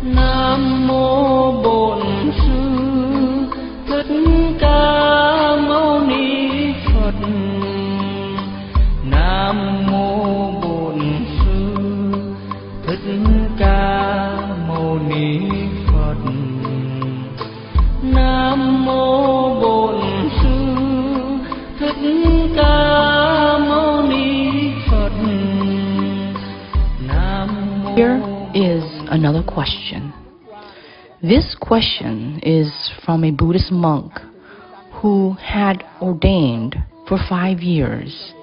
Nam mô Bổn Sư Thích Ca Mâu Ni Phật. Nam mô Bổn Sư Thích Ca Mâu Ni Phật. Nam mô Bổn Sư Thích Ca Mâu Ni Phật. Nam mô. Here is another question. This question is from a Buddhist monk who had ordained for 5 years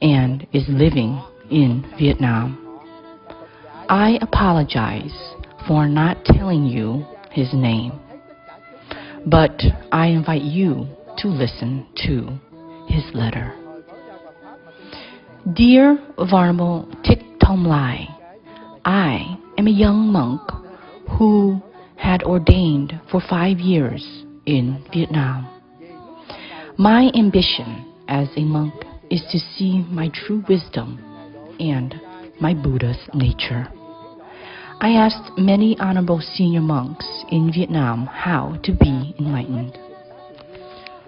and is living in Vietnam. I apologize for not telling you his name, but I invite you to listen to his letter. Dear Venerable Thich Thong Lai, I am a young monk who had ordained for 5 years in Vietnam. My ambition as a monk is to see my true wisdom and my Buddha's nature. I asked many honorable senior monks in Vietnam how to be enlightened.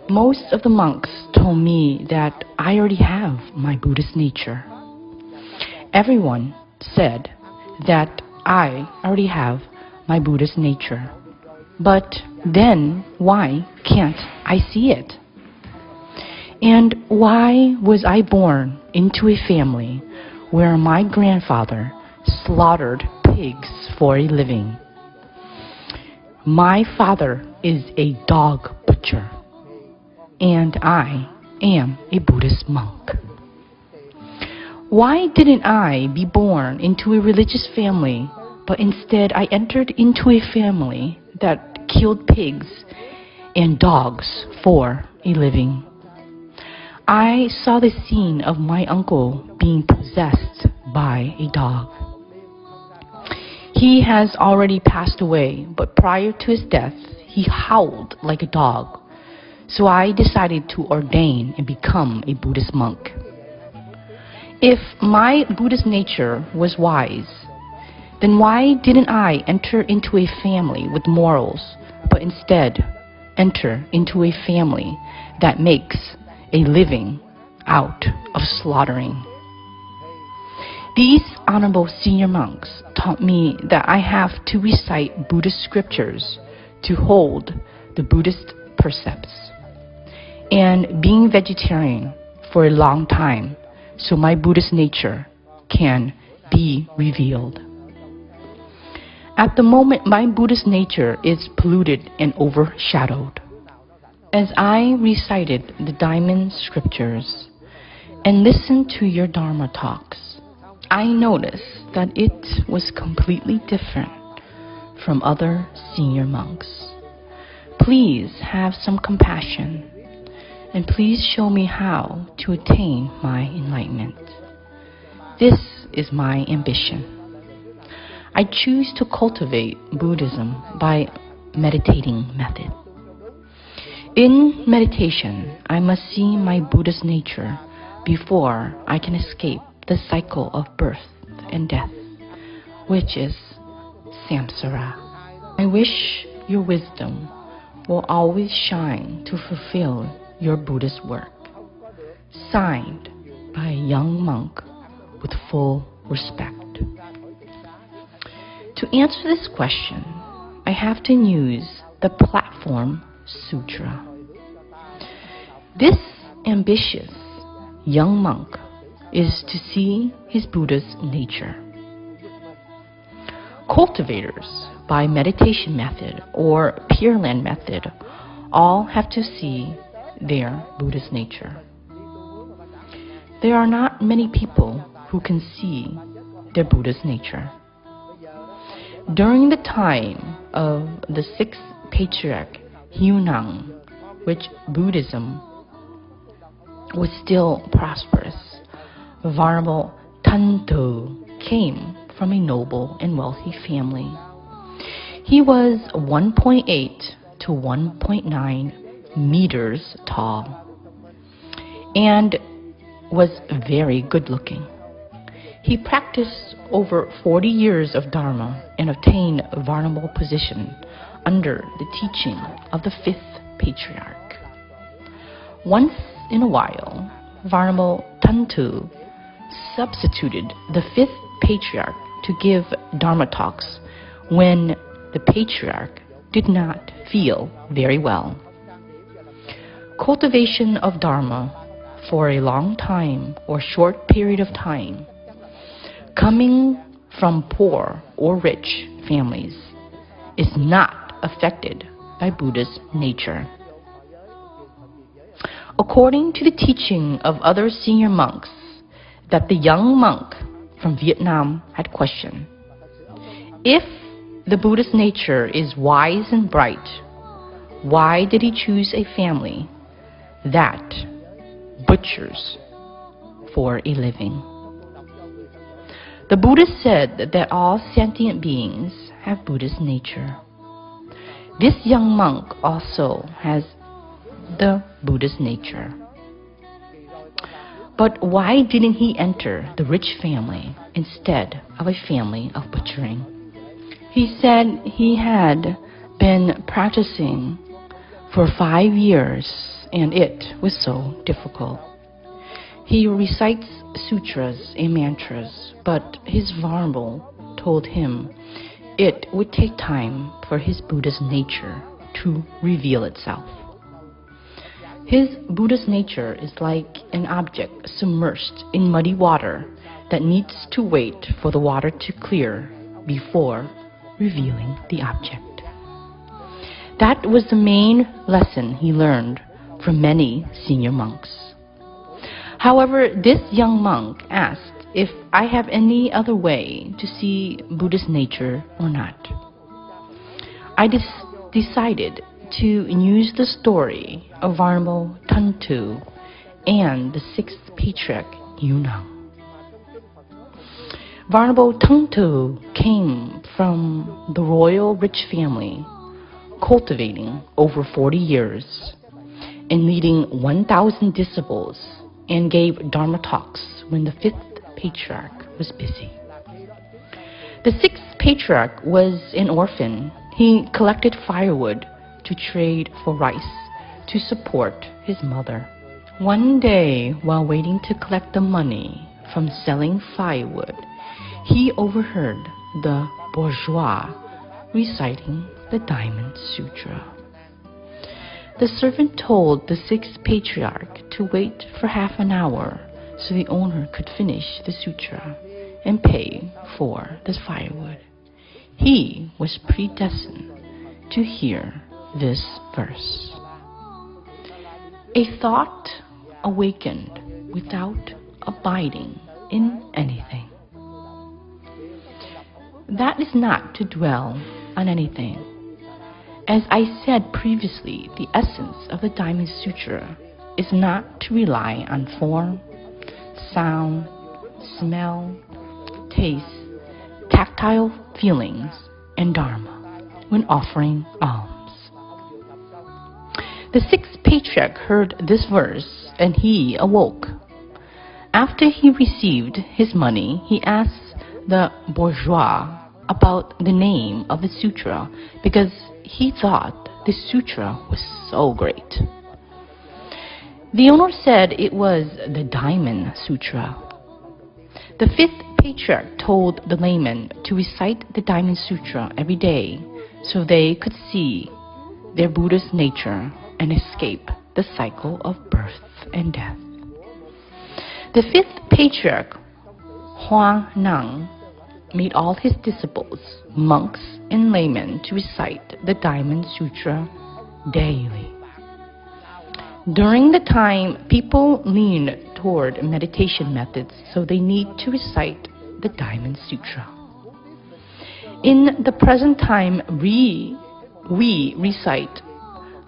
Most of the monks told me that I already have my Buddhist nature. Everyone said that I already have my Buddhist nature. But then why can't I see it? And why was I born into a family where my grandfather slaughtered pigs for a living? My father is a dog butcher, and I am a Buddhist monk. Why didn't I be born into a religious family, but instead I entered into a family that killed pigs and dogs for a living? I saw the scene of my uncle being possessed by a dog. He has already passed away, but prior to his death, he howled like a dog. So I decided to ordain and become a Buddhist monk. If my Buddhist nature was wise, then why didn't I enter into a family with morals, but instead enter into a family that makes a living out of slaughtering? These honorable senior monks taught me that I have to recite Buddhist scriptures to hold the Buddhist precepts, and being vegetarian for a long time so my Buddhist nature can be revealed. At the moment, my Buddhist nature is polluted and overshadowed. As I recited the diamond scriptures and listened to your Dharma talks, I noticed that it was completely different from other senior monks. Please have some compassion, and please show me how to attain my enlightenment. This is my ambition. I choose to cultivate Buddhism by meditating method. In meditation, I must see my Buddhist nature before I can escape the cycle of birth and death, which is samsara. I wish your wisdom will always shine to fulfill your Buddhist work. Signed by a young monk with full respect. To answer this question, I have to use the Platform Sutra. This ambitious young monk is to see his Buddha's nature. Cultivators by meditation method or Pure Land method all have to see their Buddhist nature. There are not many people who can see their Buddhist nature. During the time of the 6th Patriarch Hunang, which Buddhism was still prosperous, Venerable Thanh Tu came from a noble and wealthy family. He was 1.8 to 1.9 meters tall and was very good looking. He practiced over 40 years of Dharma and obtained a venerable position under the teaching of the fifth patriarch. Once in a while, Venerable Tantu substituted the fifth patriarch to give Dharma talks when the patriarch did not feel very well. Cultivation of Dharma for a long time or short period of time, coming from poor or rich families, is not affected by Buddha's nature. According to the teaching of other senior monks that the young monk from Vietnam had questioned, if the Buddha's nature is wise and bright, why did he choose a family that butchers for a living? The Buddha said that all sentient beings have Buddha's nature. This young monk also has the Buddha's nature. But why didn't he enter the rich family instead of a family of butchering? He said he had been practicing for 5 years and it was so difficult. He recites sutras and mantras, but his venerable told him it would take time for his Buddha's nature to reveal itself. His Buddha's nature is like an object submerged in muddy water that needs to wait for the water to clear before revealing the object. That was the main lesson he learned from many senior monks. However, this young monk asked if I have any other way to see Buddha's nature or not. I decided to use the story of Venerable Tantu and the sixth patriarch Yunang. Venerable Tantu came from the royal rich family, cultivating over 40 years and leading 1,000 disciples, and gave Dharma talks when the fifth patriarch was busy. The sixth patriarch was an orphan. He collected firewood to trade for rice to support his mother. One day, while waiting to collect the money from selling firewood, he overheard the bourgeois reciting the Diamond Sutra. The servant told the sixth patriarch to wait for half an hour so the owner could finish the sutra and pay for the firewood. He was predestined to hear this verse. A thought awakened without abiding in anything. That is not to dwell on anything. As I said previously, the essence of the Diamond Sutra is not to rely on form, sound, smell, taste, tactile feelings, and Dharma when offering alms. The sixth patriarch heard this verse and he awoke. After he received his money, he asked the bourgeois about the name of the sutra because he thought the sutra was so great. The owner said it was the Diamond Sutra. The fifth patriarch told the layman to recite the Diamond Sutra every day so they could see their Buddha's nature and escape the cycle of birth and death. The fifth patriarch, Hoa Nang, made all his disciples, monks and laymen, to recite the Diamond Sutra daily. During the time, people leaned toward meditation methods, so they need to recite the Diamond Sutra. In the present time, we recite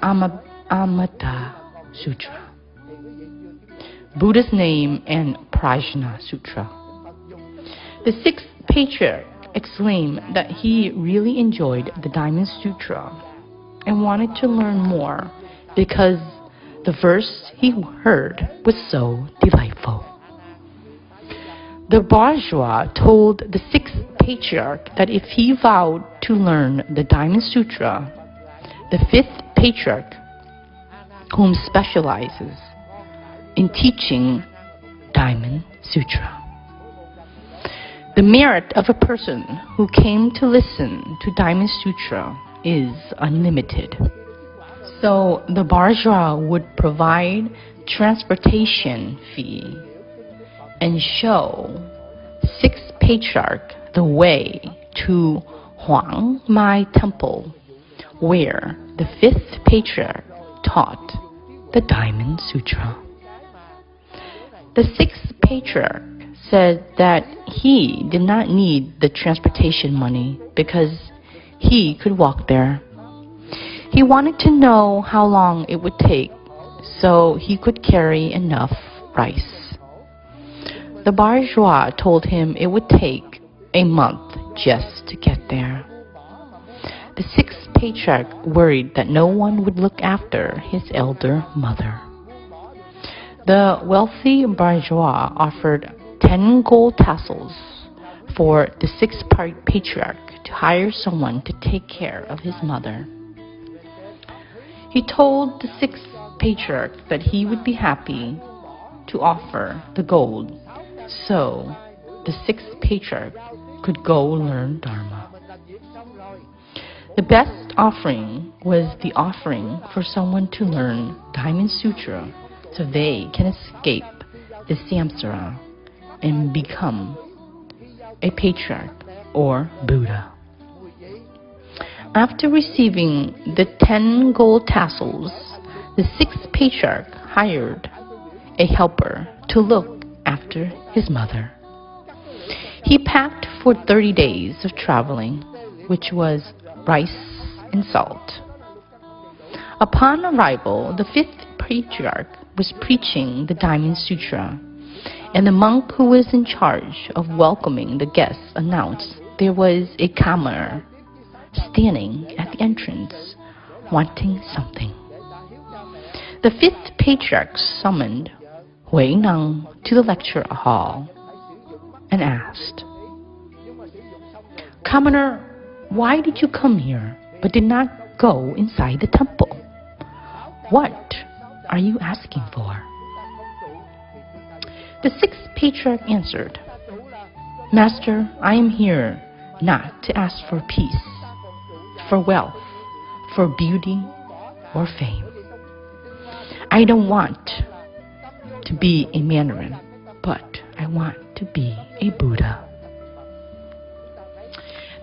Amata Sutra, Buddha's name, and Prajna Sutra. The sixth patriarch exclaimed that he really enjoyed the Diamond Sutra and wanted to learn more because the verse he heard was so delightful. The Vajra told the sixth patriarch that if he vowed to learn the Diamond Sutra, the fifth patriarch, whom specializes in teaching Diamond Sutra, the merit of a person who came to listen to Diamond Sutra is unlimited. So the Vajra would provide transportation fee and show sixth patriarch the way to Untitled, where the fifth patriarch taught the Diamond Sutra. The sixth patriarch said that he did not need the transportation money because he could walk there. He wanted to know how long it would take so he could carry enough rice. The Vajra told him it would take a month just to get there. The sixth patriarch worried that no one would look after his elder mother. The wealthy Vajra offered 10 gold tassels for the sixth patriarch to hire someone to take care of his mother. He told the sixth patriarch that he would be happy to offer the gold so the sixth patriarch could go learn Dharma. The best offering was the offering for someone to learn Diamond Sutra so they can escape the samsara and become a patriarch or Buddha. After receiving the 10 gold tassels, the sixth patriarch hired a helper to look after his mother. He packed for 30 days of traveling, which was rice and salt. Upon arrival, the fifth patriarch was preaching the Diamond Sutra, and the monk who was in charge of welcoming the guests announced there was a commoner standing at the entrance wanting something. The fifth patriarch summoned Hui Nang to the lecture hall and asked, "Commoner, why did you come here but did not go inside the temple? What are you asking for?" The sixth patriarch answered, "Master, I am here not to ask for peace, for wealth, for beauty, or fame. I don't want to be a Mandarin, but I want to be a Buddha."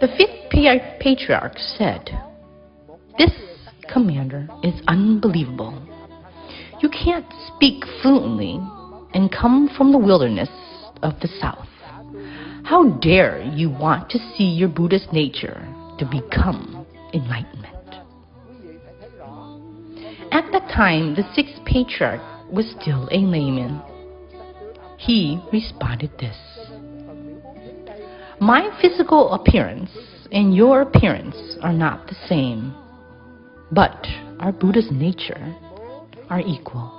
The fifth patriarch said, "This commander is unbelievable. You can't speak fluently and come from the wilderness of the south. How dare you want to see your Buddhist nature to become enlightenment?" At that time, the sixth patriarch was still a layman. He responded this: "My physical appearance and your appearance are not the same, but our Buddha's nature are equal.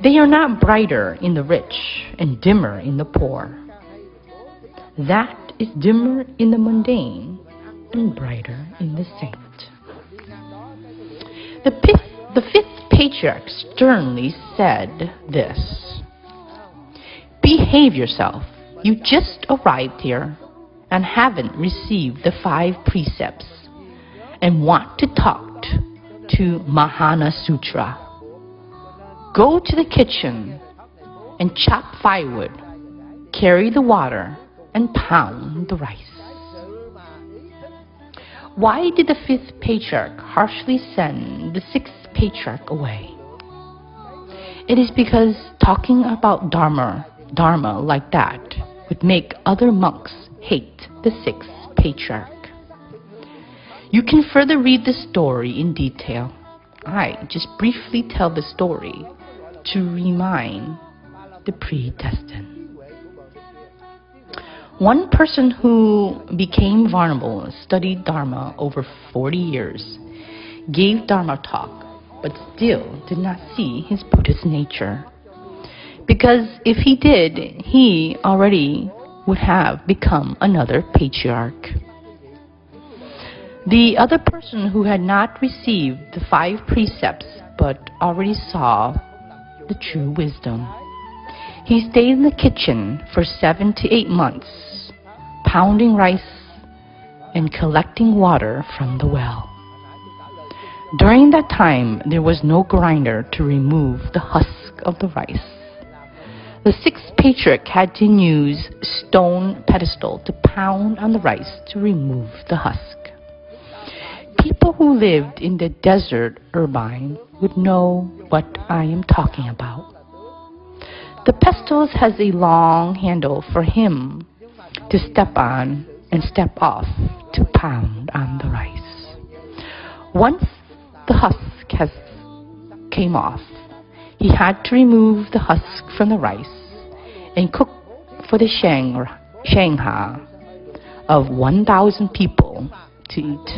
They are not brighter in the rich and dimmer in the poor. That is dimmer in the mundane and brighter in the saint." The fifth patriarch sternly said this: "Behave yourself. You just arrived here and haven't received the 5 precepts and want to talk to Mahana Sutra. Go to the kitchen and chop firewood, carry the water, and pound the rice." Why did the fifth patriarch harshly send the sixth patriarch away? It is because talking about Dharma like that would make other monks hate the sixth patriarch. You can further read the story in detail. I just briefly tell the story to remind the predestined. One person who became vulnerable studied Dharma over 40 years, gave Dharma talk, but still did not see his Buddhist nature. Because if he did, he already would have become another patriarch. The other person who had not received the 5 precepts but already saw the true wisdom. He stayed in the kitchen for 7 to 8 months, pounding rice and collecting water from the well. During that time, there was no grinder to remove the husk of the rice. The 6th patriarch had to use stone pedestal to pound on the rice to remove the husk. People who lived in the desert Irvine would know what I am talking about. The pestle has a long handle for him to step on and step off to pound on the rice. Once the husk came off, he had to remove the husk from the rice and cook for the Sangha of 1,000 people to eat.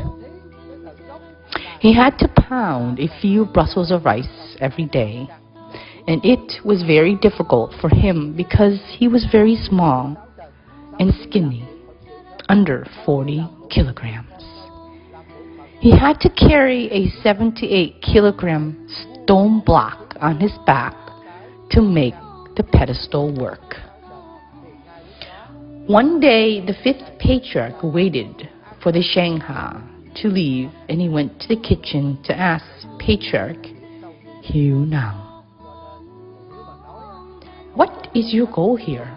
He had to pound a few bushels of rice every day, and it was very difficult for him because he was very small and skinny, under 40 kilograms. He had to carry a 7 to 8 kilogram stone block on his back to make the pedestal work. One day, the 5th patriarch waited for the Sangha to leave, and he went to the kitchen to ask Patriarch Hieu Nang, "What is your goal here?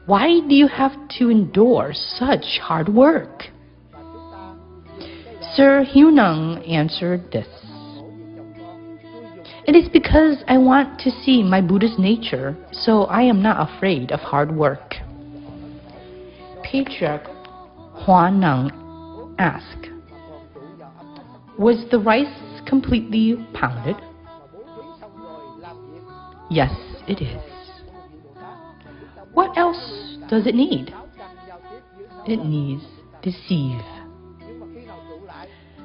Why do you have to endure such hard work?" Sir Hieu Nang answered this: "It is because I want to see my Buddha's nature, so I am not afraid of hard work." Patriarch Huan Nang asked, "Was the rice completely pounded?" "Yes, it is." "What else does it need?" "It needs the sieve."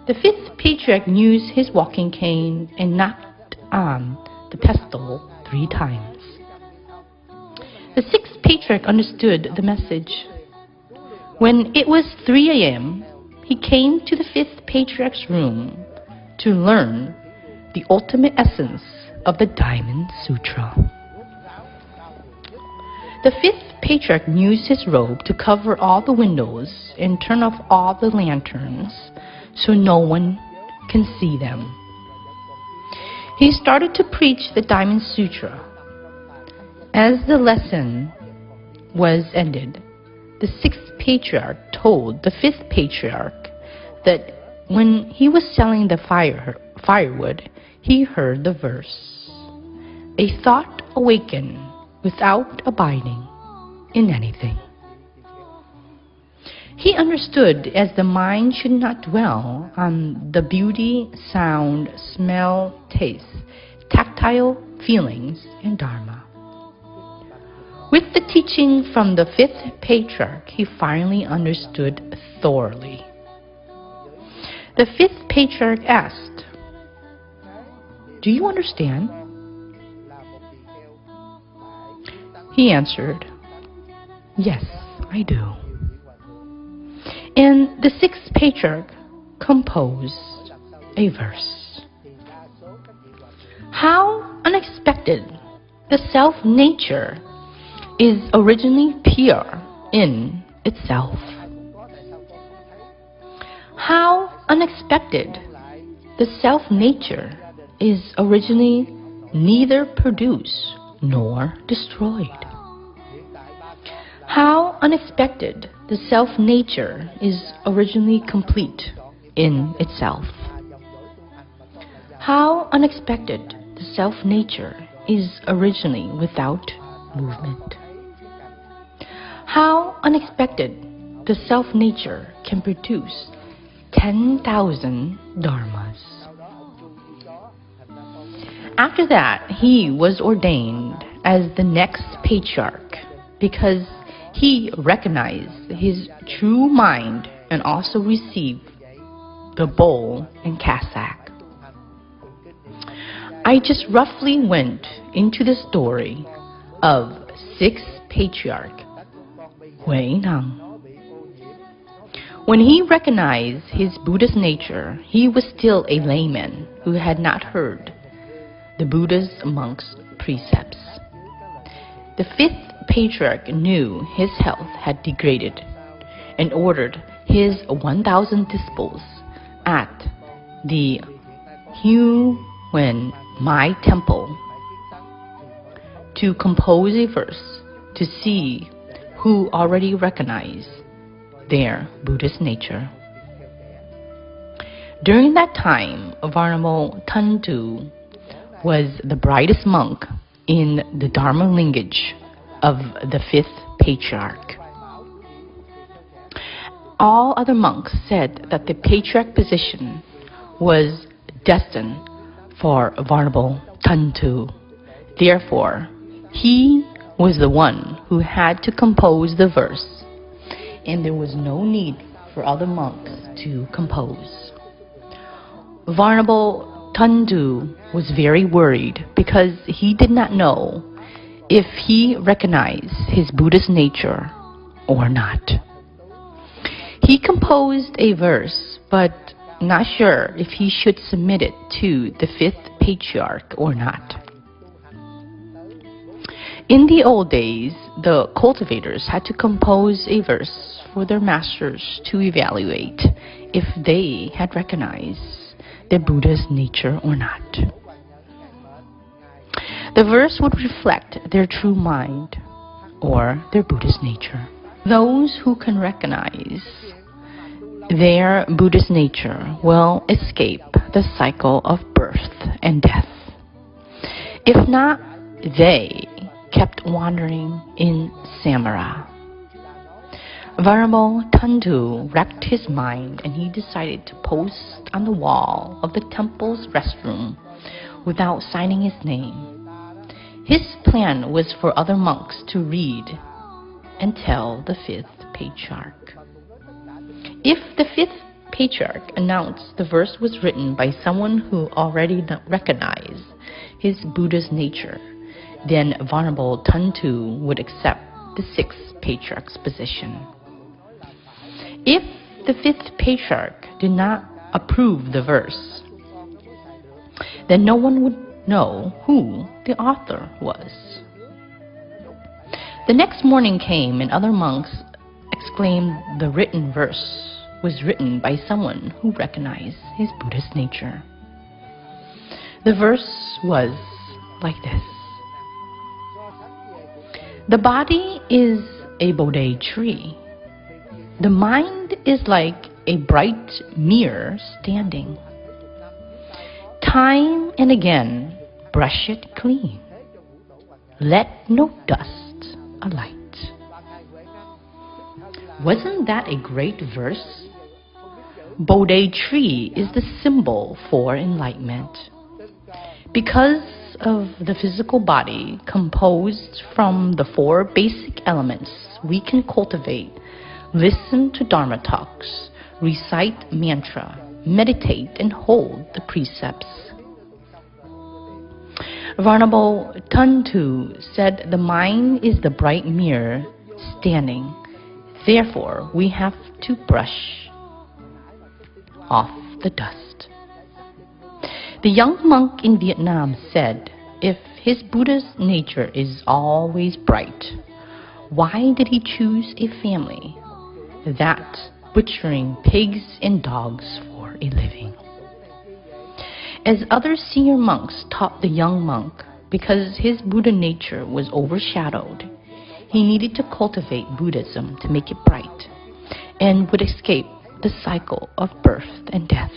The 5th patriarch used his walking cane and knocked on the pestle 3 times. The 6th patriarch understood the message. When it was 3 a.m., he came to the 5th patriarch's room to learn the ultimate essence of the Diamond Sutra. The 5th patriarch used his robe to cover all the windows and turn off all the lanterns so no one can see them. He started to preach the Diamond Sutra. As the lesson was ended, the 6th patriarch told the 5th patriarch that when he was selling the firewood, he heard the verse, "A thought awakened without abiding in anything." He understood as the mind should not dwell on the beauty, sound, smell, taste, tactile feelings, and dharma. With the teaching from the 5th patriarch, he finally understood thoroughly. The 5th patriarch asked, "Do you understand?" He answered, "Yes, I do." And the 6th patriarch composed a verse. How unexpected! The self-nature is originally pure in itself. How unexpected! The self-nature is originally neither produced nor destroyed. How unexpected! The self-nature is originally complete in itself. How unexpected! The self-nature is originally without movement. How unexpected! The self-nature can produce 10,000 dharmas. After that, he was ordained as the next patriarch because he recognized his true mind and also received the bowl and cassock. I just roughly went into the story of sixth patriarch, Huineng. When he recognized his Buddha's nature, he was still a layman who had not heard the Buddha's monk's precepts. The fifth patriarch knew his health had degraded and ordered his 1,000 disciples at the Untitled to compose a verse to see who already recognized their Buddhist nature. During that time, Venerable Thong was the brightest monk in the Dharma lineage of the fifth patriarch. All other monks said that the patriarch position was destined for Venerable Thong. Therefore, he was the one who had to compose the verse, and there was no need for other monks to compose. Venerable Thong was very worried because he did not know if he recognized his Buddhist nature or not. He composed a verse, but not sure if he should submit it to the fifth patriarch or not. In the old days, the cultivators had to compose a verse for their masters to evaluate if they had recognized their Buddha's nature or not. The verse would reflect their true mind or their Buddhist nature. Those who can recognize their Buddhist nature will escape the cycle of birth and death. If not, they kept wandering in Samara. Venerable Thong wrecked his mind and he decided to post on the wall of the temple's restroom without signing his name. His plan was for other monks to read and tell the fifth patriarch. If the fifth patriarch announced the verse was written by someone who already recognized his Buddha's nature, then Venerable Thong would accept the sixth patriarch's position. If the fifth patriarch did not approve the verse, then no one would know who the author was. The next morning came and other monks exclaimed the written verse was written by someone who recognized his Buddhist nature. The verse was like this. The body is a Bodhi tree. The mind is like a bright mirror standing. Time and again, brush it clean. Let no dust alight. Wasn't that a great verse? Bodhi tree is the symbol for enlightenment. Because of the physical body composed from the four basic elements, we can cultivate, listen to Dharma talks, recite mantra, meditate, and hold the precepts. Venerable Thong said the mind is the bright mirror standing. Therefore, we have to brush off the dust. The young monk in Vietnam said, if his Buddha's nature is always bright, why did he choose a family that butchering pigs and dogs for a living? As other senior monks taught the young monk, because his Buddha nature was overshadowed, he needed to cultivate Buddhism to make it bright and would escape the cycle of birth and death.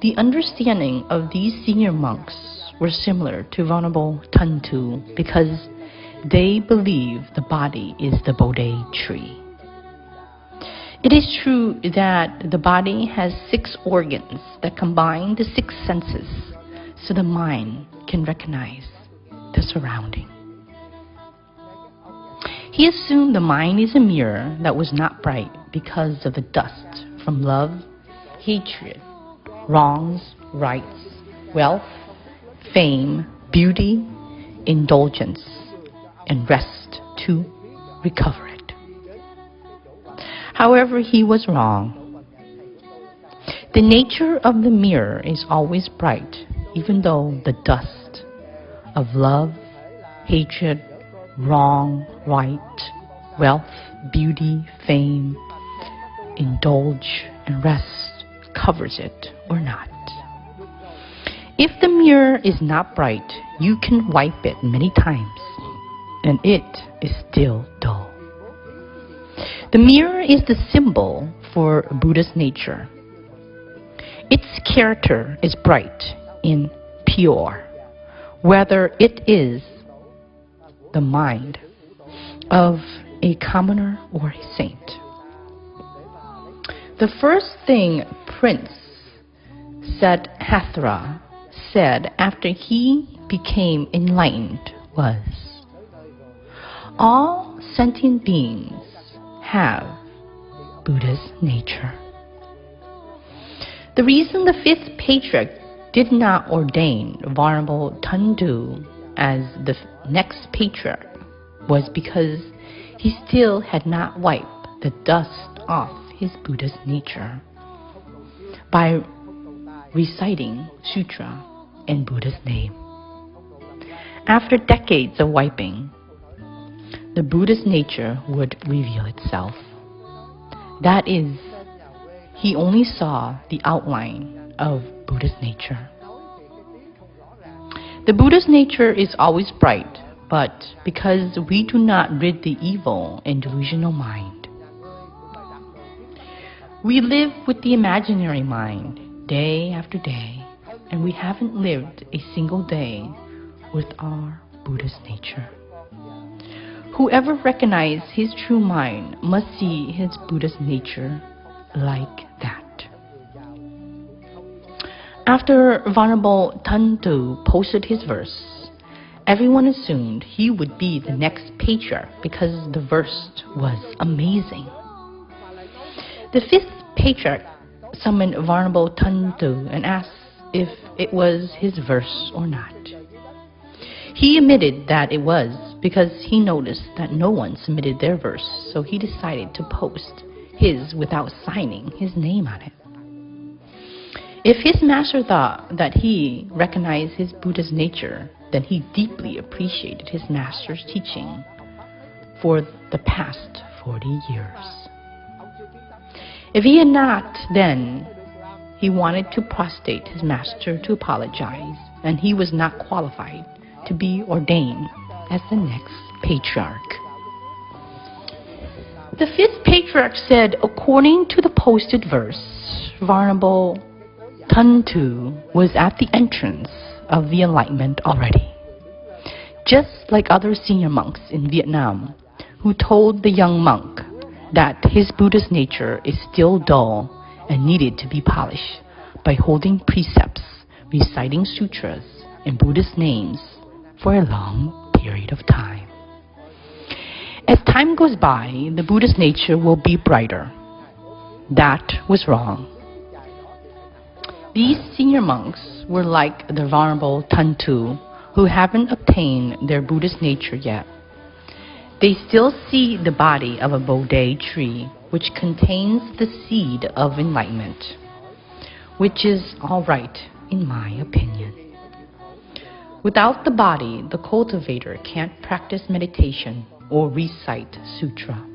The understanding of these senior monks were similar to Venerable Thong because they believe the body is the Bodhi tree. It is true that the body has 6 organs that combine the 6 senses so the mind can recognize the surrounding. He assumed the mind is a mirror that was not bright because of the dust from love, hatred, wrongs, rights, wealth, fame, beauty, indulgence and rest to recover it. However, he was wrong. The nature of the mirror is always bright, even though the dust of love, hatred, wrong, right, wealth, beauty, fame, indulge, and rest covers it or not. If the mirror is not bright, you can wipe it many times, and it is still dull. The mirror is the symbol for Buddha's nature. Its character is bright and pure, whether it is the mind of a commoner or a saint. The first thing Prince Siddhartha said after he became enlightened was, "All sentient beings have Buddha's nature." The reason the fifth patriarch did not ordain Venerable Thong as the next patriarch was because he still had not wiped the dust off his Buddha's nature by reciting sutra in Buddha's name. After decades of wiping, the Buddha's nature would reveal itself. That is, he only saw the outline of Buddha's nature. The Buddha's nature is always bright, but because we do not rid the evil and delusional mind, we live with the imaginary mind day after day, and we haven't lived a single day with our Buddha's nature. Whoever recognizes his true mind must see his Buddha's nature like that. After Venerable Thong posted his verse, everyone assumed he would be the next patriarch because the verse was amazing. The fifth patriarch summoned Venerable Thong and asked if it was his verse or not. He admitted that it was because he noticed that no one submitted their verse, so he decided to post his without signing his name on it. If his master thought that he recognized his Buddha's nature, then he deeply appreciated his master's teaching for the past 40 years. If he had not, then he wanted to prostrate his master to apologize, and he was not qualified to be ordained as the next patriarch. The fifth patriarch said, according to the posted verse, Venerable Thong was at the entrance of the enlightenment already. Just like other senior monks in Vietnam who told the young monk that his Buddha's nature is still dull and needed to be polished by holding precepts, reciting sutras and Buddhist names for a long period of time. As time goes by, the Buddha's nature will be brighter. That was wrong. These senior monks were like the Venerable Thong who haven't obtained their Buddhist nature yet. They still see the body of a Bodhi tree which contains the seed of enlightenment, which is all right in my opinion. Without the body, the cultivator can't practice meditation or recite sutra.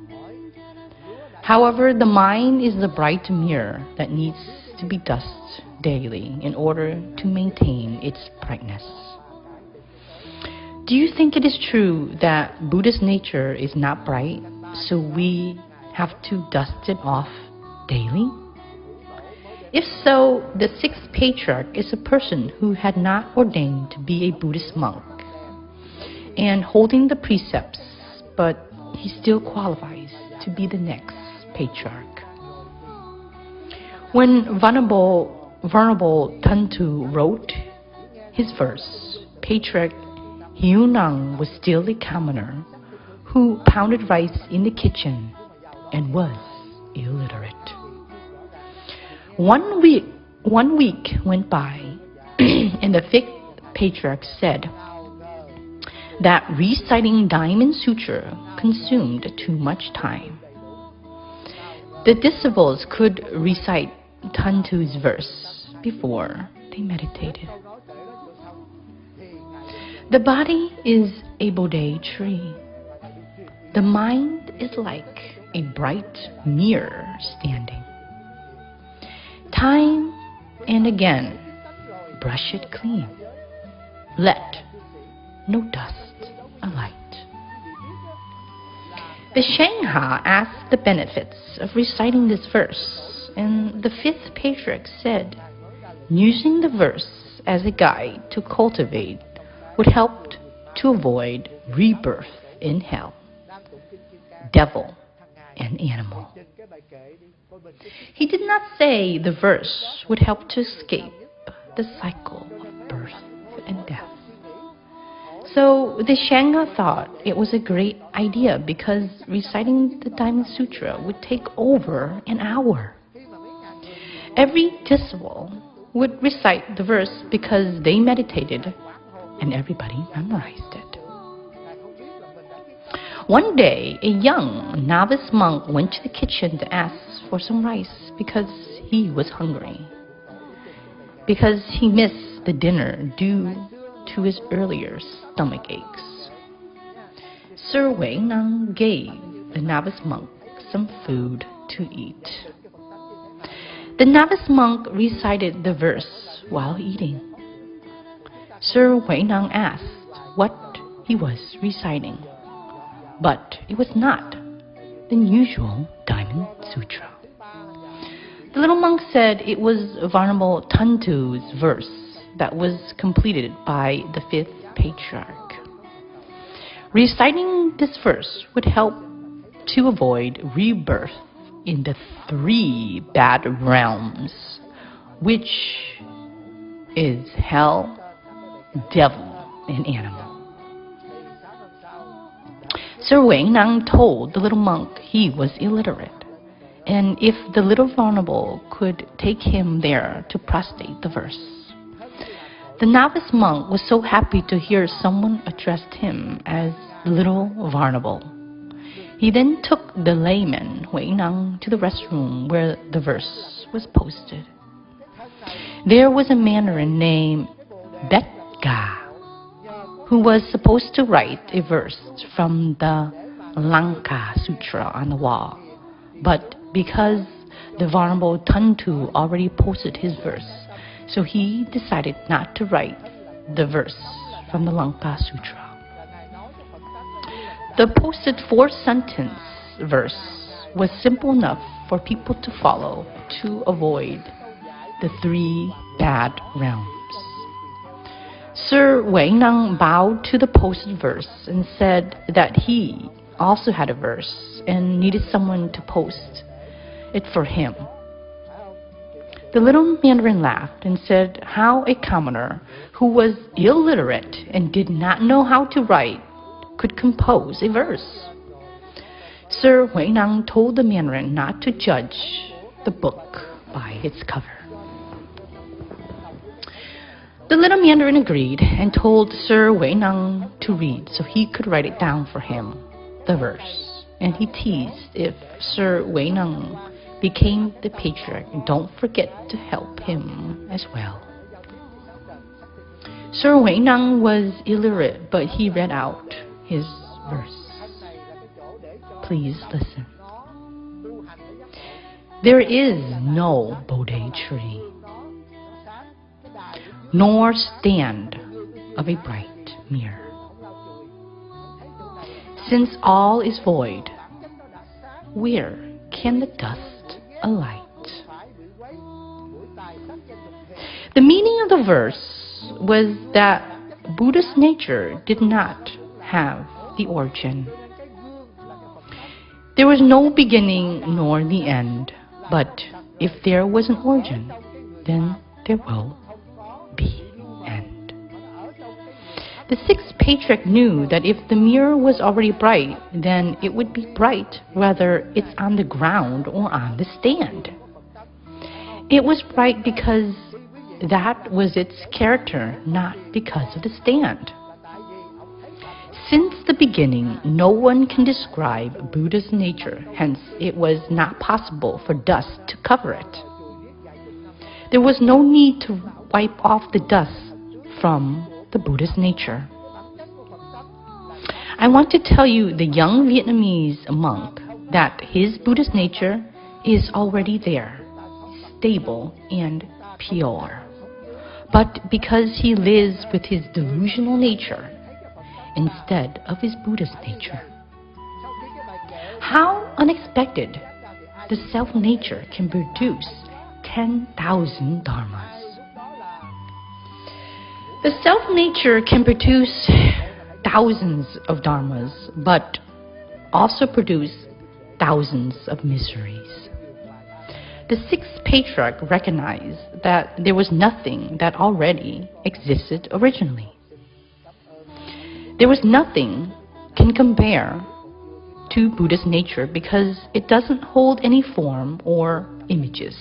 However, the mind is the bright mirror that needs to be dusted daily in order to maintain its brightness. Do you think it is true that Buddha's nature is not bright, so we have to dust it off daily? If so, the sixth patriarch is a person who had not ordained to be a Buddhist monk and holding the precepts, but he still qualifies to be the next patriarch. When Venerable Thong wrote his verse, Patriarch Hiunang was still a commoner who pounded rice in the kitchen and was illiterate. One week went by, and the fifth patriarch said, that reciting Diamond Sutra consumed too much time. The disciples could recite Tantu's verse before they meditated. The body is a Bodhi tree. The mind is like a bright mirror standing. Time and again, brush it clean. Let no dust alight. The Shangha asked the benefits of reciting this verse, and the fifth Patriarch said, using the verse as a guide to cultivate would help to avoid rebirth in hell, devil, and animal. He did not say the verse would help to escape the cycle of birth and death. So the Shangha thought it was a great idea because reciting the Diamond Sutra would take over an hour. Every disciple would recite the verse because they meditated and everybody memorized it. One day, a young novice monk went to the kitchen to ask for some rice because he was hungry, because he missed the dinner due to his earlier stomach aches. Sir Wei Nang gave the novice monk some food to eat. The novice monk recited the verse while eating. Sir Wei Nang asked what he was reciting, but it was not the usual Diamond Sutra. The little monk said it was Venerable Tantu's verse that was completed by the fifth Patriarch. Reciting this verse would help to avoid rebirth in the three bad realms, which is hell, devil, and animal. Sir Wei Nang told the little monk he was illiterate, and if the little Venerable could take him there to prostate the verse. The novice monk was so happy to hear someone addressed him as little Venerable. He then took the layman Wei Nang to the restroom where the verse was posted. There was a mandarin named Betga, who was supposed to write a verse from the Lanka Sutra on the wall. But because the Venerable Tantu already posted his verse, so he decided not to write the verse from the Lanka Sutra. The posted four-sentence verse was simple enough for people to follow to avoid the three bad realms. Sir Wei Nang bowed to the posted verse and said that he also had a verse and needed someone to post it for him. The little mandarin laughed and said how a commoner who was illiterate and did not know how to write could compose a verse. Sir Wei Nang told the mandarin not to judge the book by its cover. The little mandarin agreed and told Sir Wei Nang to read so he could write it down for him, the verse. And he teased if Sir Wei Nang became the Patriarch, don't forget to help him as well. Sir Wei Nang was illiterate, but he read out his verse. Please listen. There is no Bodhi tree, nor stand of a bright mirror. Since all is void, where can the dust alight? The meaning of the verse was that Buddha's nature did not have the origin. There was no beginning nor the end, but if there was an origin, then there will be end. The sixth Patriarch knew that if the mirror was already bright, then it would be bright whether it's on the ground or on the stand. It was bright because that was its character, not because of the stand. Since the beginning, no one can describe Buddha's nature, hence it was not possible for dust to cover it. There was no need to wipe off the dust from the Buddha's nature. I want to tell you, the young Vietnamese monk, that his Buddhist nature is already there, stable and pure. But because he lives with his delusional nature instead of his Buddhist nature. How unexpected! The self-nature can produce 10,000 dharmas. The self-nature can produce thousands of dharmas, but also produce thousands of miseries. The sixth patriarch recognized that there was nothing that already existed originally. There was nothing can compare to Buddha's nature because it doesn't hold any form or images.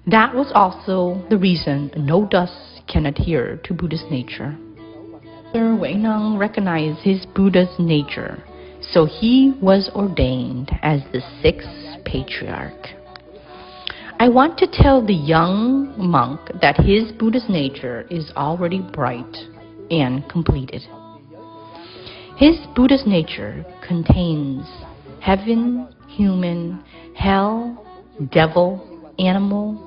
That was also the reason no dust can adhere to Buddha's nature. Wei Nang recognized his Buddha's nature, so he was ordained as the sixth patriarch. I want to tell the young monk that his Buddha's nature is already bright and completed. His Buddha's nature contains heaven, human, hell, devil, animal,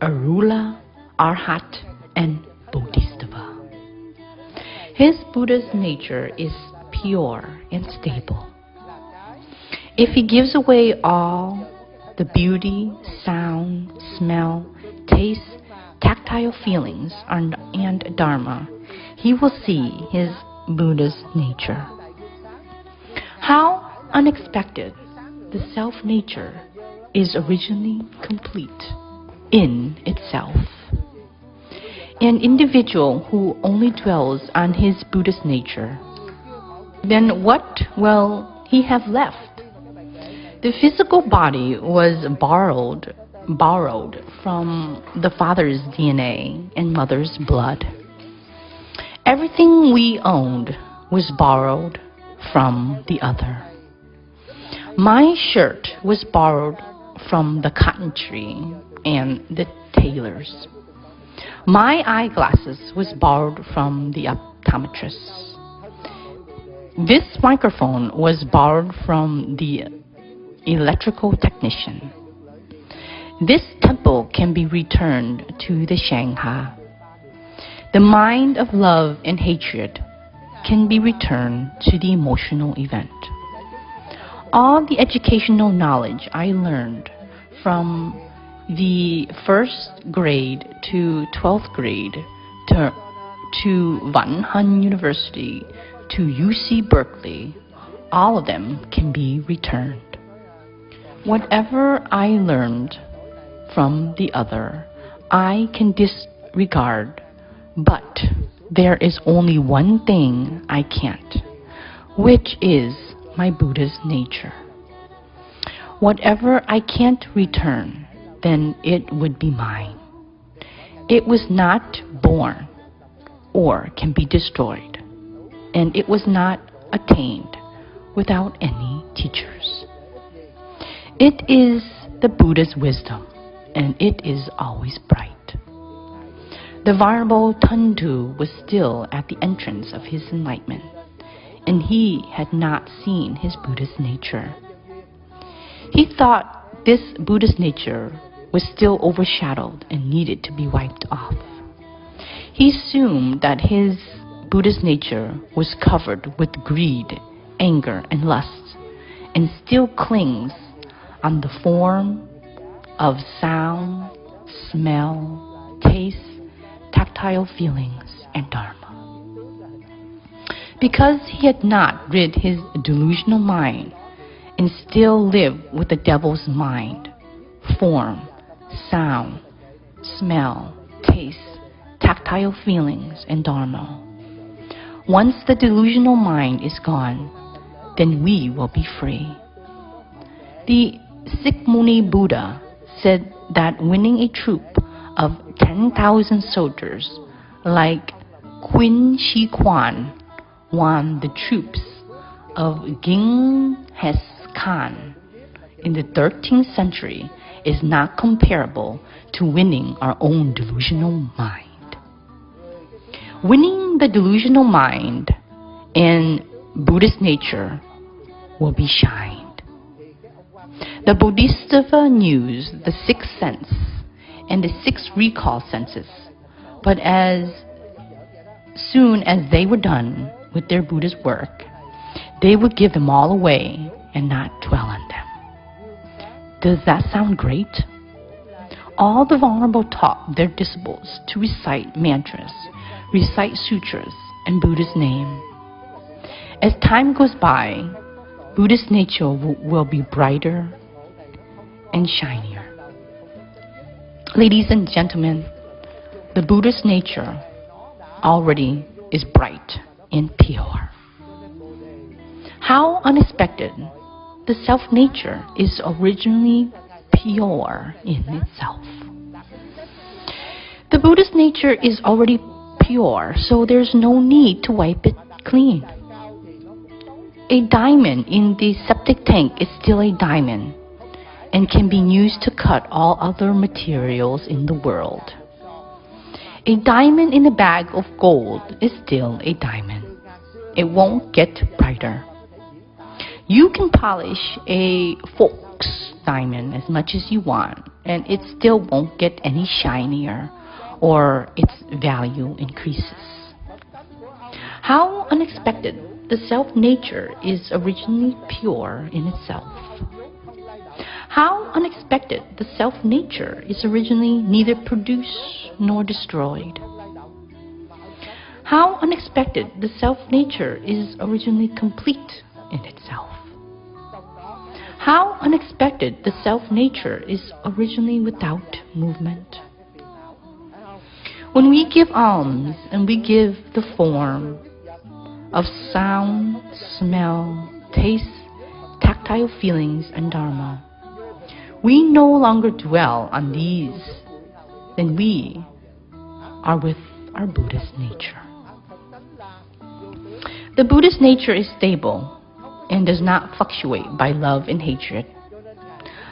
arula, arhat, and bodhisattva. His Buddha's nature is pure and stable. If he gives away all the beauty, sound, smell, taste, tactile feelings, and dharma, he will see his Buddha's nature. How unexpected! The self-nature is originally complete in itself. An individual who only dwells on his Buddhist nature, then what will he have left? The physical body was borrowed from the father's DNA and mother's blood. Everything we owned was borrowed from the other. My shirt was borrowed from the cotton tree and the tailors. My eyeglasses was borrowed from the optometrist. This microphone was borrowed from the electrical technician. This temple can be returned to the Sangha. The mind of love and hatred can be returned to the emotional event. All the educational knowledge I learned from the first grade to 12th grade to Van Hun University to UC Berkeley, all of them can be returned. Whatever I learned from the other, I can disregard, but there is only one thing I can't, which is my Buddha's nature. Whatever I can't return, then it would be mine. It was not born or can be destroyed, and it was not attained without any teachers. It is the Buddha's wisdom, and it is always bright. The Venerable Tundu was still at the entrance of his enlightenment, and he had not seen his Buddhist nature. He thought this Buddhist nature was still overshadowed and needed to be wiped off. He assumed that his Buddhist nature was covered with greed, anger, and lust, and still clings on the form of sound, smell, taste, tactile feelings, and dharma. Because he had not rid his delusional mind and still lived with the devil's mind, form, sound, smell, taste, tactile feelings, and dharma. Once the delusional mind is gone, then we will be free. The Sikmuni Buddha said that winning a troop of 10,000 soldiers like Qin Shi Huang won the troops of Genghis Khan in the 13th century is not comparable to winning our own delusional mind. Winning the delusional mind and Buddhist nature will be shined. The Bodhisattva knew the sixth sense and the six recall senses, but as soon as they were done with their Buddhist work, they would give them all away and not dwell on them. Does that sound great? All the vulnerable taught their disciples to recite mantras, recite sutras, and Buddha's name. As time goes by, Buddhist nature will be brighter and shinier. Ladies and gentlemen, the Buddhist nature already is bright and pure. How unexpected! The self-nature is originally pure in itself. The Buddhist nature is already pure, so there's no need to wipe it clean. A diamond in the septic tank is still a diamond and can be used to cut all other materials in the world. A diamond in a bag of gold is still a diamond. It won't get brighter. You can polish a false diamond as much as you want, and it still won't get any shinier or its value increases. How unexpected! The self-nature is originally pure in itself. How unexpected! The self-nature is originally neither produced nor destroyed. How unexpected! The self-nature is originally complete in itself. How unexpected! The self-nature is originally without movement. When we give alms and we give the form of sound, smell, taste, tactile feelings, and dharma, we no longer dwell on these, then we are with our Buddhist nature. The Buddhist nature is stable and does not fluctuate by love and hatred.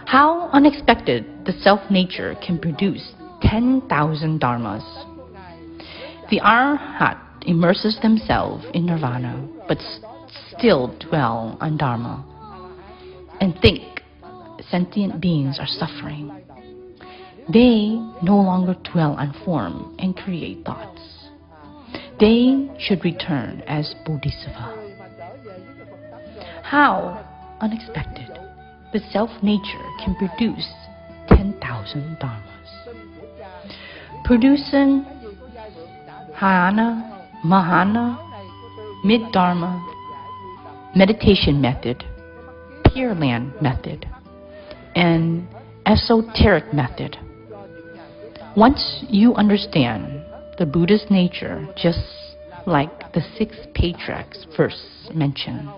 How unexpected! The self-nature can produce 10,000 dharmas. The arhat immerses themselves in nirvana, but still dwell on dharma and think sentient beings are suffering. They no longer dwell on form and create thoughts. They should return as Bodhisattva. How unexpected! The self-nature can produce 10,000 dharmas. Producing Dhyana, Mahana, Mid-Dharma, meditation method, Pure Land method, and esoteric method. Once you understand the Buddha's nature, just like the six patriarchs first mentioned,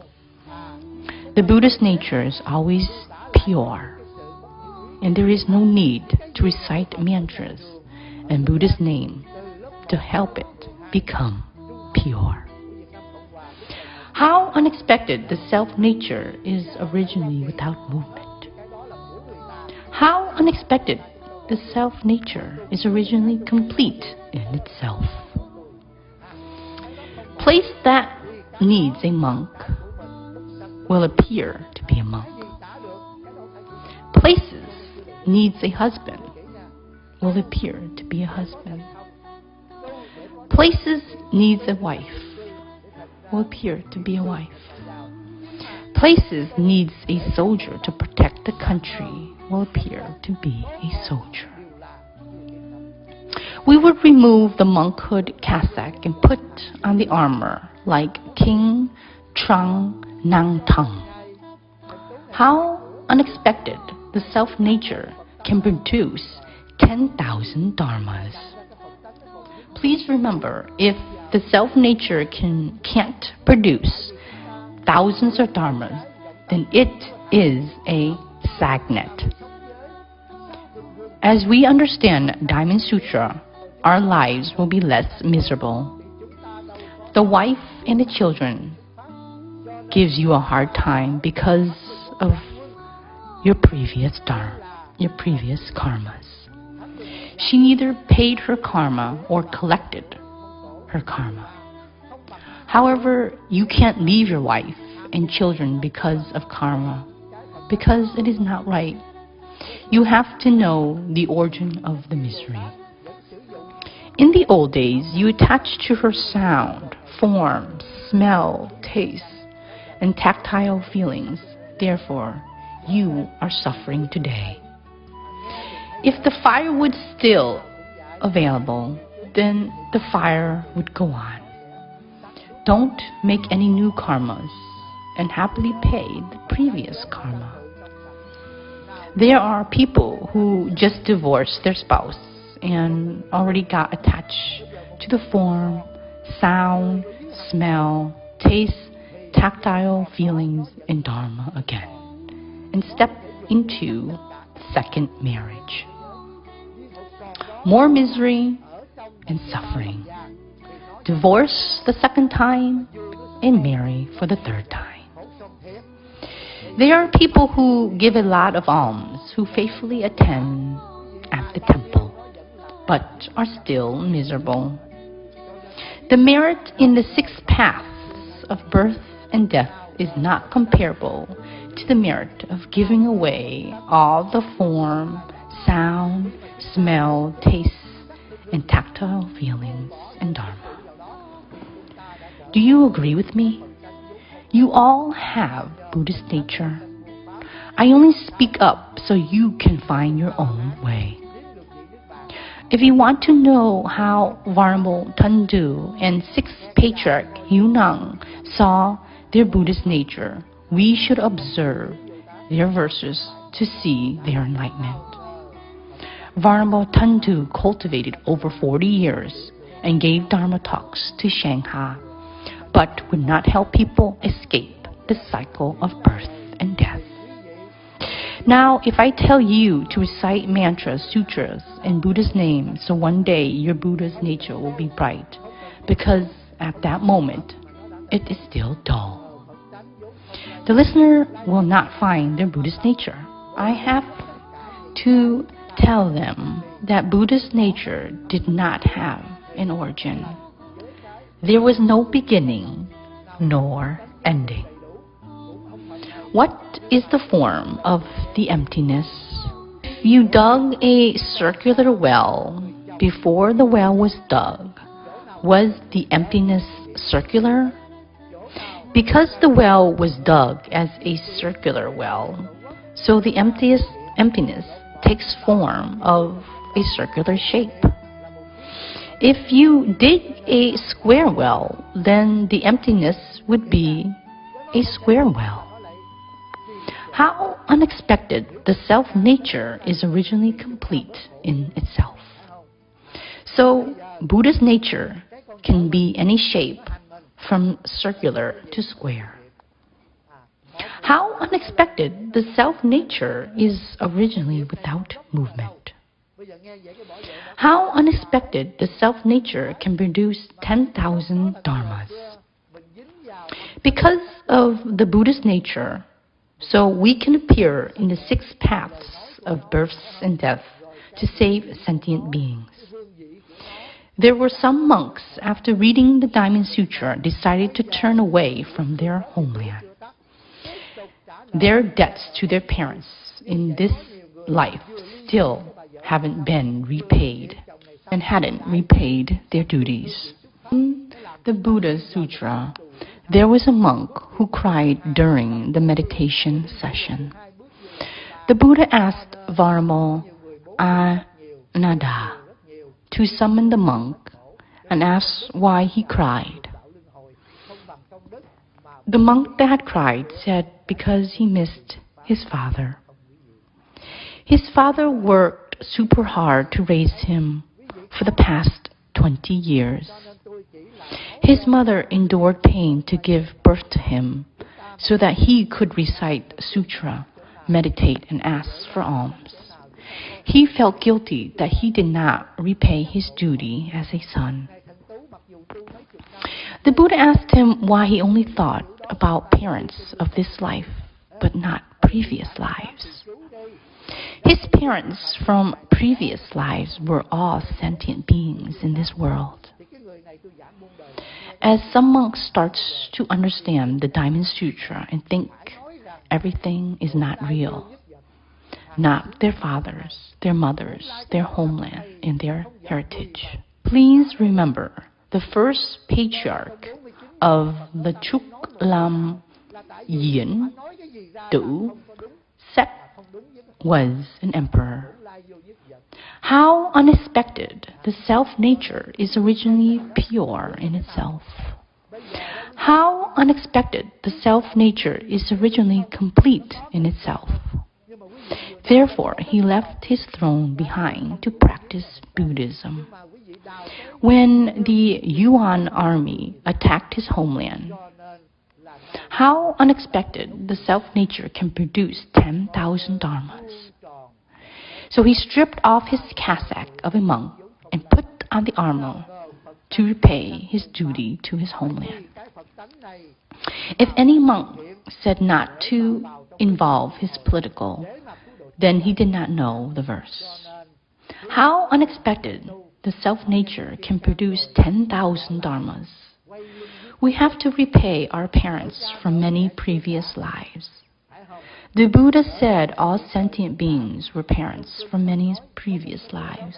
the Buddhist nature is always pure, and there is no need to recite mantras and Buddha's name to help it become pure. How unexpected! The self-nature is originally without movement. How unexpected! The self-nature is originally complete in itself. Place that needs a monk will appear to be a monk. Places needs a husband will appear to be a husband. Places needs a wife will appear to be a wife. Places needs a soldier to protect the country will appear to be a soldier. We would remove the monkhood cassock and put on the armor like King Trong Nang Tung. How unexpected! The self-nature can produce 10,000 dharmas. Please remember, if the self-nature can't produce thousands of dharmas, then it is a sagnet. As we understand Diamond Sutra, our lives will be less miserable. The wife and the children gives you a hard time because of your previous dharma, your previous karmas. She neither paid her karma or collected her karma. However, you can't leave your wife and children because of karma, because it is not right. You have to know the origin of the misery. In the old days, you attached to her sound, form, smell, taste, and tactile feelings. Therefore, you are suffering today. If the fire was still available, then the fire would go on. Don't make any new karmas and happily pay the previous karma. There are people who just divorced their spouse and already got attached to the form, sound, smell, taste, tactile feelings, and dharma again, and step into second marriage. More misery and suffering. Divorce the second time and marry for the third time. There are people who give a lot of alms, who faithfully attend at the temple, but are still miserable. The merit in the 6 paths of birth and death is not comparable to the merit of giving away all the form, sound, smell, taste, and tactile feelings and dharma. Do you agree with me? You all have Buddhist nature. I only speak up so you can find your own way. If you want to know how Venerable Thondu and 6th Patriarch Yunnan saw their Buddhist nature, we should observe their verses to see their enlightenment. Venerable Thondu cultivated over 40 years and gave Dharma talks to Shanghai, but would not help people escape the cycle of birth and death. Now, if I tell you to recite mantras, sutras, and Buddha's name, so one day your Buddha's nature will be bright, because at that moment, it is still dull. The listener will not find their Buddhist nature. I have to tell them that Buddhist nature did not have an origin. There was no beginning nor ending. What is the form of the emptiness? You dug a circular well. Before the well was dug, was the emptiness circular? Because the well was dug as a circular well, so the emptiness takes form of a circular shape. If you dig a square well, then the emptiness would be a square well. How unexpected the self-nature is originally complete in itself. So, Buddha's nature can be any shape from circular to square. How unexpected the self-nature is originally without movement. How unexpected the self-nature can produce 10,000 dharmas. Because of the Buddhist nature, so we can appear in the 6 paths of births and death to save sentient beings. There were some monks, after reading the Diamond Sutra, decided to turn away from their homeland. Their debts to their parents in this life still haven't been repaid and hadn't repaid their duties. In the Buddha Sutra, there was a monk who cried during the meditation session. The Buddha asked Venerable Ananda to summon the monk and asked why he cried. The monk that had cried said because he missed his father. His father worked super hard to raise him for the past 20 years. His mother endured pain to give birth to him so that he could recite the sutra, meditate, and ask for alms. He felt guilty that he did not repay his duty as a son. The Buddha asked him why he only thought about parents of this life, but not previous lives. His parents from previous lives were all sentient beings in this world. As some monk starts to understand the Diamond Sutra and think everything is not real, not their fathers, their mothers, their homeland, and their heritage. Please remember, the first patriarch of the Chuk Lam Yin Tu sect was an emperor. How unexpected the self-nature is originally pure in itself. How unexpected the self-nature is originally complete in itself. Therefore, he left his throne behind to practice Buddhism. When the Yuan army attacked his homeland, how unexpected the self-nature can produce 10,000 dharmas. So he stripped off his cassock of a monk and put on the armor to repay his duty to his homeland. If any monk said not to involve his political, then he did not know the verse. How unexpected the self-nature can produce 10,000 dharmas. We have to repay our parents from many previous lives. The Buddha said all sentient beings were parents from many previous lives.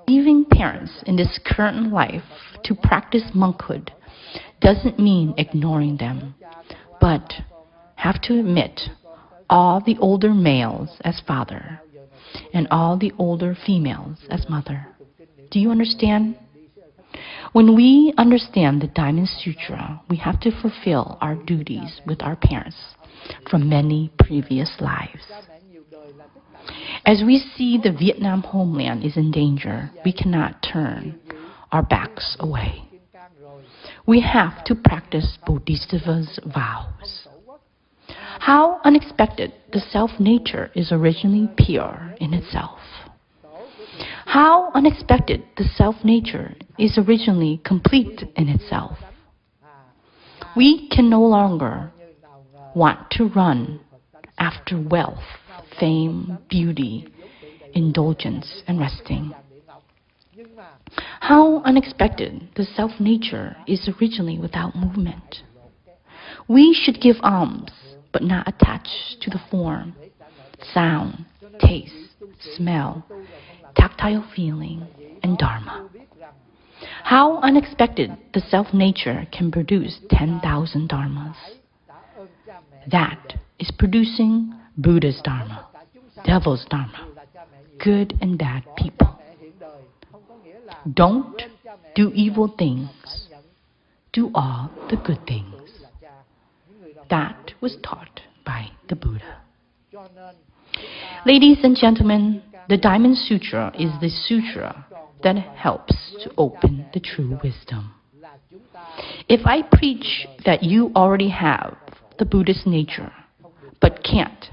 Leaving parents in this current life to practice monkhood doesn't mean ignoring them, but have to admit all the older males as father and all the older females as mother. Do you understand? When we understand the Diamond Sutra, we have to fulfill our duties with our parents from many previous lives. As we see the Vietnam homeland is in danger, we cannot turn our backs away. We have to practice Bodhisattva's vows. How unexpected the self-nature is originally pure in itself. How unexpected the self-nature is originally complete in itself. We can no longer want to run after wealth, fame, beauty, indulgence, and resting. How unexpected the self-nature is originally without movement. We should give alms, but not attach to the form, sound, taste, smell, tactile feeling, and dharma. How unexpected the self-nature can produce 10,000 dharmas. That is producing Buddha's dharma, devil's dharma, good and bad people. Don't do evil things. Do all the good things. That was taught by the Buddha. Ladies and gentlemen, the Diamond Sutra is the sutra that helps to open the true wisdom. If I preach that you already have the Buddhist nature, but can't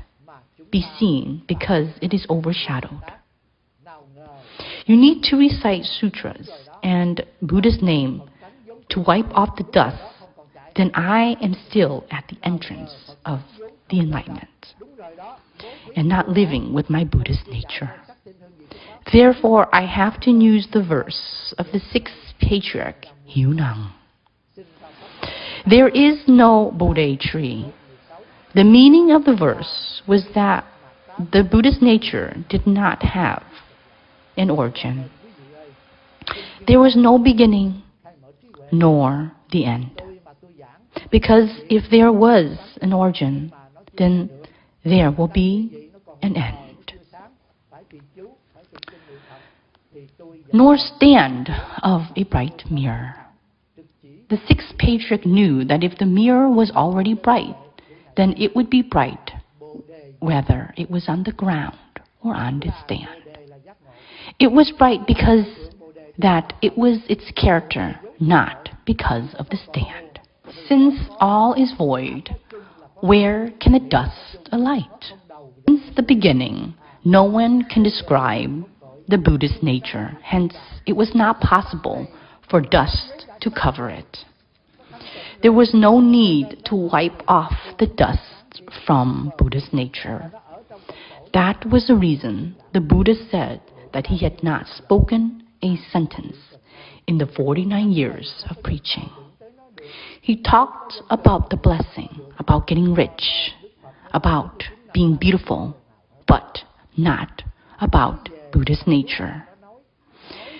be seen because it is overshadowed, you need to recite sutras and Buddha's name to wipe off the dust, then I am still at the entrance of the enlightenment and not living with my Buddhist nature. Therefore, I have to use the verse of the sixth patriarch, Yunang. There is no Bodhi tree. The meaning of the verse was that the Buddhist nature did not have an origin. There was no beginning nor the end. Because if there was an origin, then there will be an end. Nor stand of a bright mirror. The sixth patriarch knew that if the mirror was already bright, then it would be bright, whether it was on the ground or on the stand. It was bright because that it was its character, not because of the stand. Since all is void, where can the dust alight? Since the beginning, no one can describe the Buddhist nature. Hence, it was not possible for dust to cover it. There was no need to wipe off the dust from Buddha's nature. That was the reason the Buddha said that he had not spoken a sentence in the 49 years of preaching. He talked about the blessing, about getting rich, about being beautiful, but not about Buddha's nature.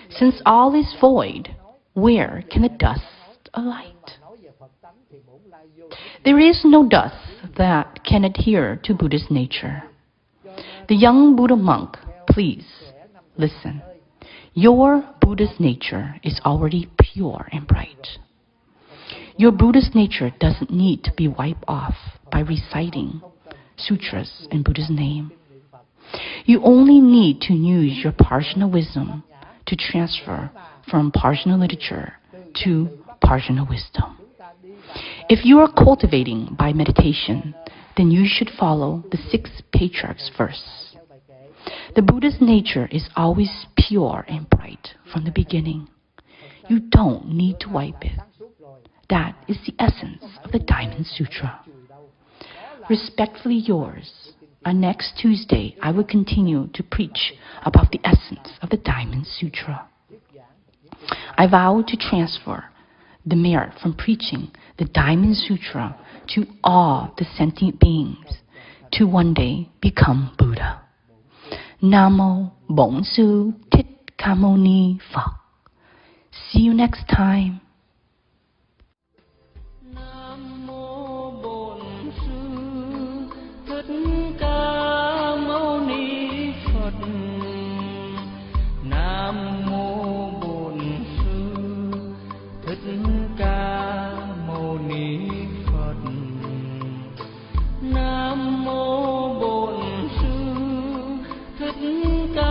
Since all is void, where can the dust alight? There is no dust that can adhere to Buddha's nature. The young Buddha monk, please listen. Your Buddha's nature is already pure and bright. Your Buddha's nature doesn't need to be wiped off by reciting sutras in Buddha's name. You only need to use your Parsana wisdom to transfer from Parsana literature to Parsana wisdom. If you are cultivating by meditation, then you should follow the 6 Patriarchs first. The Buddha's nature is always pure and bright from the beginning. You don't need to wipe it. That is the essence of the Diamond Sutra. Respectfully yours. On next Tuesday, I will continue to preach about the essence of the Diamond Sutra. I vow to transfer the merit from preaching the Diamond Sutra to all the sentient beings to one day become Buddha. Namo Bổn Sư Thích Ca Mâu Ni Phật. See you next time. Nam mô Bổn Sư Thích Ca Mâu Ni Phật. Nam mô Bổn Sư Thích Ca Mâu Ni Phật. Nam mô Bổn Sư Thích Ca